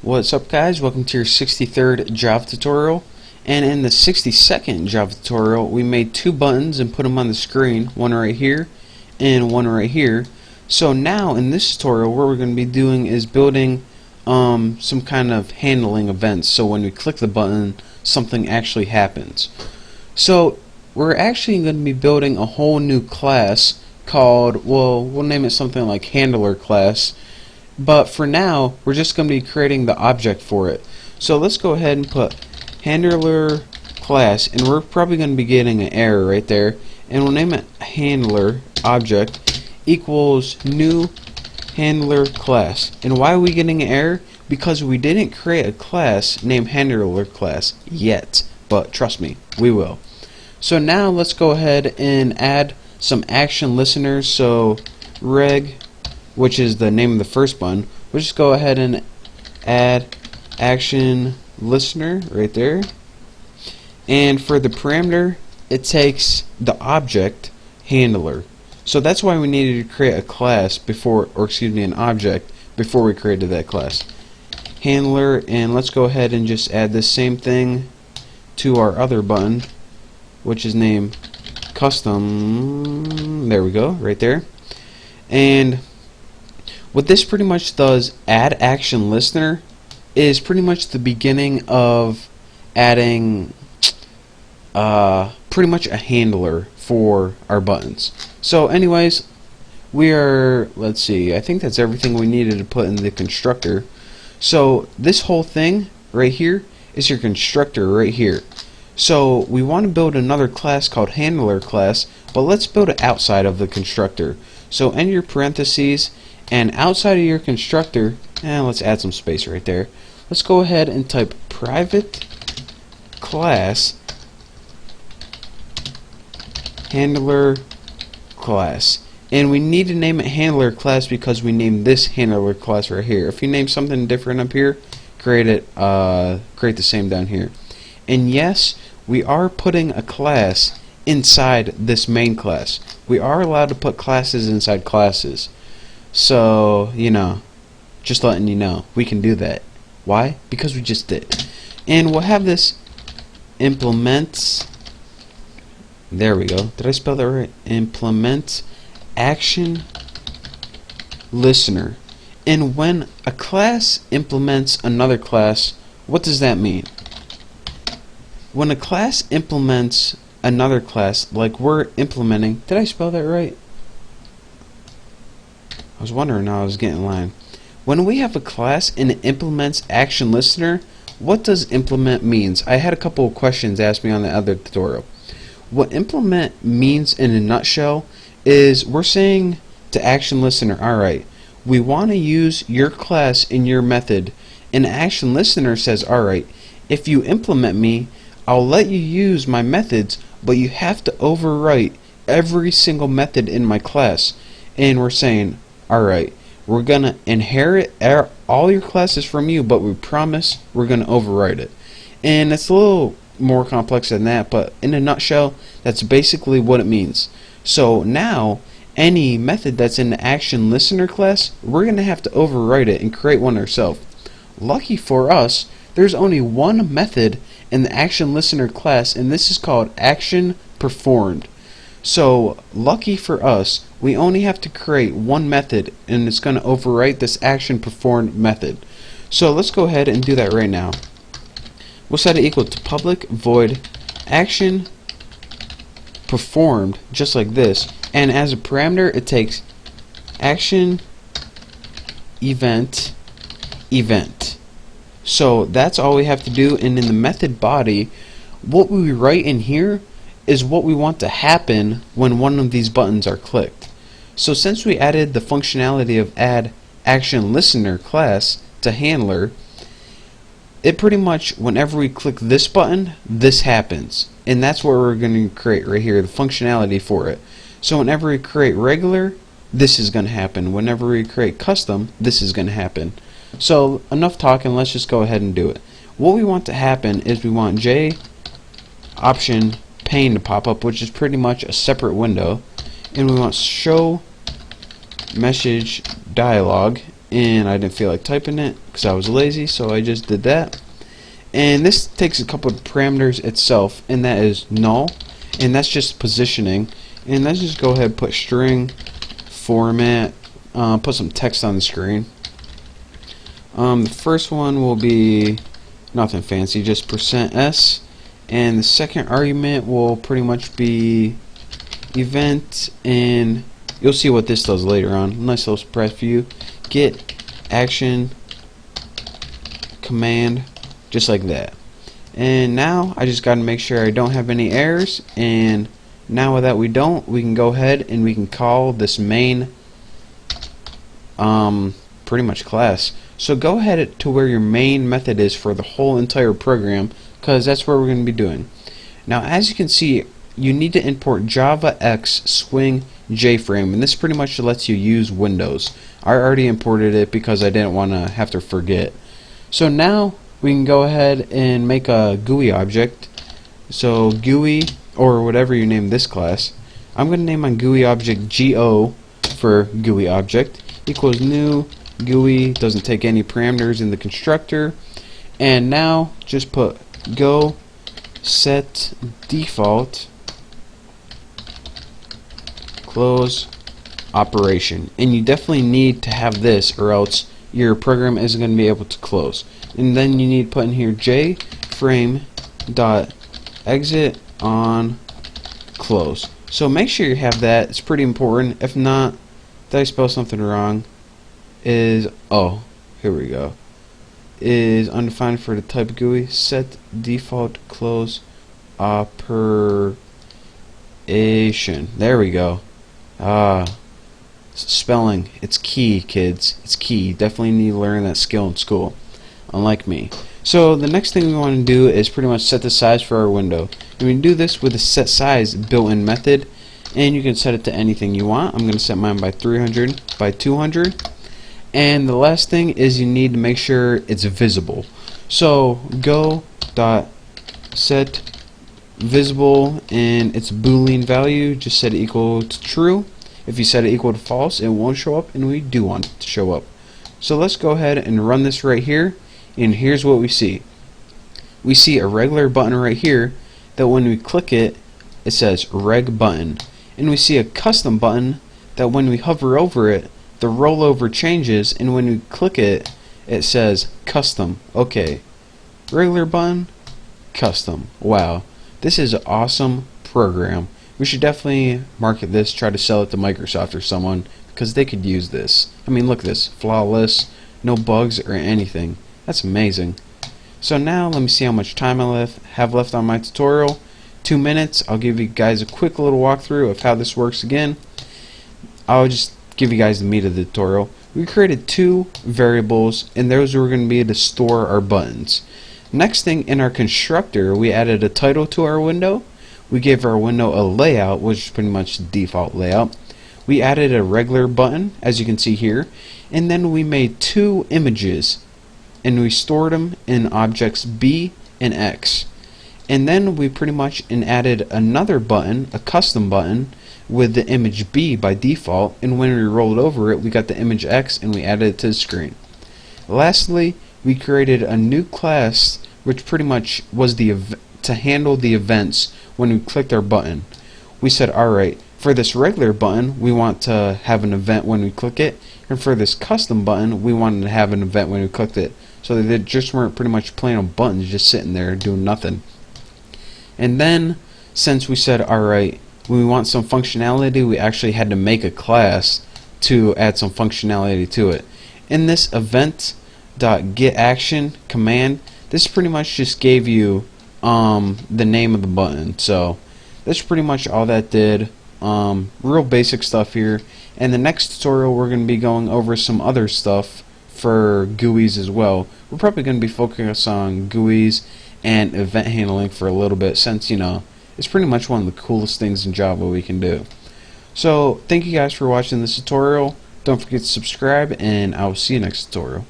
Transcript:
What's up, guys? Welcome to your 63rd Java tutorial. And in the 62nd Java tutorial, we made two buttons and put them on the screen, one right here and one right here. So now in this tutorial, what we're going to be doing is building some kind of handling events. So when we click the button, something actually happens. So we're actually going to be building a whole new class called, well, we'll name it something like handler class. But for now, we're just going to be creating the object for it. So let's go ahead and put handler class, and we're probably going to be getting an error right there. And we'll name it handler object equals new handler class. And why are we getting an error? Because we didn't create a class named handler class yet. But trust me, we will. So now let's go ahead and add some action listeners. So reg, which is the name of the first button, we'll just go ahead and add action listener right there. And for the parameter, it takes the object handler. So that's why we needed to create a class before, or excuse me, an object before we created that class. Handler, and let's go ahead and just add the same thing to our other button, which is named custom. There we go, right there. And what this pretty much does, add action listener, is pretty much the beginning of adding pretty much a handler for our buttons. So anyways, let's see, I think that's everything we needed to put in the constructor. So this whole thing right here is your constructor right here. So we want to build another class called handler class, but let's build it outside of the constructor. So end your parentheses, and outside of your constructor, let's add some space right there. Let's go ahead and type private class handler class. And we need to name it handler class because we named this handler class right here. If you name something different up here, create the same down here. And yes, we are putting a class inside this main class. We are allowed to put classes inside classes. So, you know, just letting you know, we can do that. Why? Because we just did. And we'll have this implements, there we go, did I spell that right? Implement action listener. And when a class implements another class, what does that mean? When a class implements another class, like we're implementing, did I spell that right? I was wondering how I was getting in line. When we have a class and it implements action listener, what does implement means? I had a couple of questions asked me on the other tutorial. What implement means in a nutshell is we're saying to action listener, alright, we want to use your class in your method, and action listener says, alright, if you implement me, I'll let you use my methods, but you have to overwrite every single method in my class. And we're saying, alright, we're going to inherit all your classes from you, but we promise we're going to overwrite it. And it's a little more complex than that, but in a nutshell, that's basically what it means. So now, any method that's in the action listener class, we're going to have to overwrite it and create one ourselves. Lucky for us, there's only one method in the action listener class, and this is called action performed. So lucky for us, we only have to create one method, and it's going to overwrite this action performed method. So let's go ahead and do that right now. We'll set it equal to public void action performed, just like this, and as a parameter it takes action event. So that's all we have to do, and in the method body, what we write in here is what we want to happen when one of these buttons are clicked. So since we added the functionality of add action listener class to handler, it pretty much, whenever we click this button, this happens. And that's what we're going to create right here, the functionality for it. So whenever we create regular, this is going to happen. Whenever we create custom, this is going to happen. So enough talking, let's just go ahead and do it. What we want to happen is we want J option pane to pop up, which is pretty much a separate window, and we want show message dialog, and I didn't feel like typing it because I was lazy, so I just did that. And this takes a couple of parameters itself, and that is null, and that's just positioning. And let's just go ahead and put string format, put some text on the screen. The first one will be nothing fancy, just %s, and the second argument will pretty much be event, and you'll see what this does later on. Nice little surprise for you. Get action command, just like that. And now I just got to make sure I don't have any errors, and now that we don't, we can go ahead and we can call this main pretty much class. So go ahead to where your main method is for the whole entire program, because that's where we're going to be doing. Now as you can see, you need to import Java X Swing JFrame, and this pretty much lets you use Windows. I already imported it because I didn't want to have to forget. So now we can go ahead and make a GUI object. So GUI, or whatever you name this class, I'm going to name my GUI object GO for GUI object, equals new GUI, doesn't take any parameters in the constructor. And now just put go set default close operation, and you definitely need to have this or else your program isn't going to be able to close. And then you need to put in here jframe dot exit on close. So make sure you have that, it's pretty important. If not, did I spell something wrong? Is, oh, here we go, is undefined for the type GUI, set default close operation. There we go. Spelling, it's key, kids, it's key. You definitely need to learn that skill in school, unlike me. So the next thing we want to do is pretty much set the size for our window, and we can do this with the set size built-in method, and you can set it to anything you want. I'm going to set mine by 300 by 200. And the last thing is you need to make sure it's visible. So go dot set visible, and its boolean value, just set it equal to true. If you set it equal to false, it won't show up, and we do want it to show up. So let's go ahead and run this right here, and here's what we see. We see a regular button right here that when we click it, it says reg button, and we see a custom button that when we hover over it, the rollover changes, and when we click it, it says custom. Okay, regular button, custom. Wow, this is an awesome program. We should definitely market this, try to sell it to Microsoft or someone, because they could use this. I mean, look at this, flawless, no bugs or anything. That's amazing. So now let me see how much time I have left on my tutorial. 2 minutes. I'll give you guys a quick little walkthrough of how this works again. I'll just give you guys the meat of the tutorial. We created 2 variables, and those were going to be to store our buttons. Next thing, in our constructor, we added a title to our window. We gave our window a layout, which is pretty much the default layout. We added a regular button, as you can see here, and then we made 2 images, and we stored them in objects B and X. And then we pretty much added another button, a custom button, with the image B by default, and when we rolled over it, we got the image X and we added it to the screen. Lastly, we created a new class which pretty much was to handle the events when we clicked our button. We said, alright, for this regular button we want to have an event when we click it, and for this custom button we wanted to have an event when we clicked it, so they just weren't pretty much plain old buttons just sitting there doing nothing. And then since we said, alright, when we want some functionality, we actually had to make a class to add some functionality to it. In this event.getAction command, this pretty much just gave you the name of the button. So that's pretty much all that did. Real basic stuff here. And the next tutorial we're going to be going over some other stuff for GUIs as well. We're probably going to be focusing on GUIs and event handling for a little bit, since, you know, it's pretty much one of the coolest things in Java we can do. So thank you guys for watching this tutorial. Don't forget to subscribe, and I will see you next tutorial.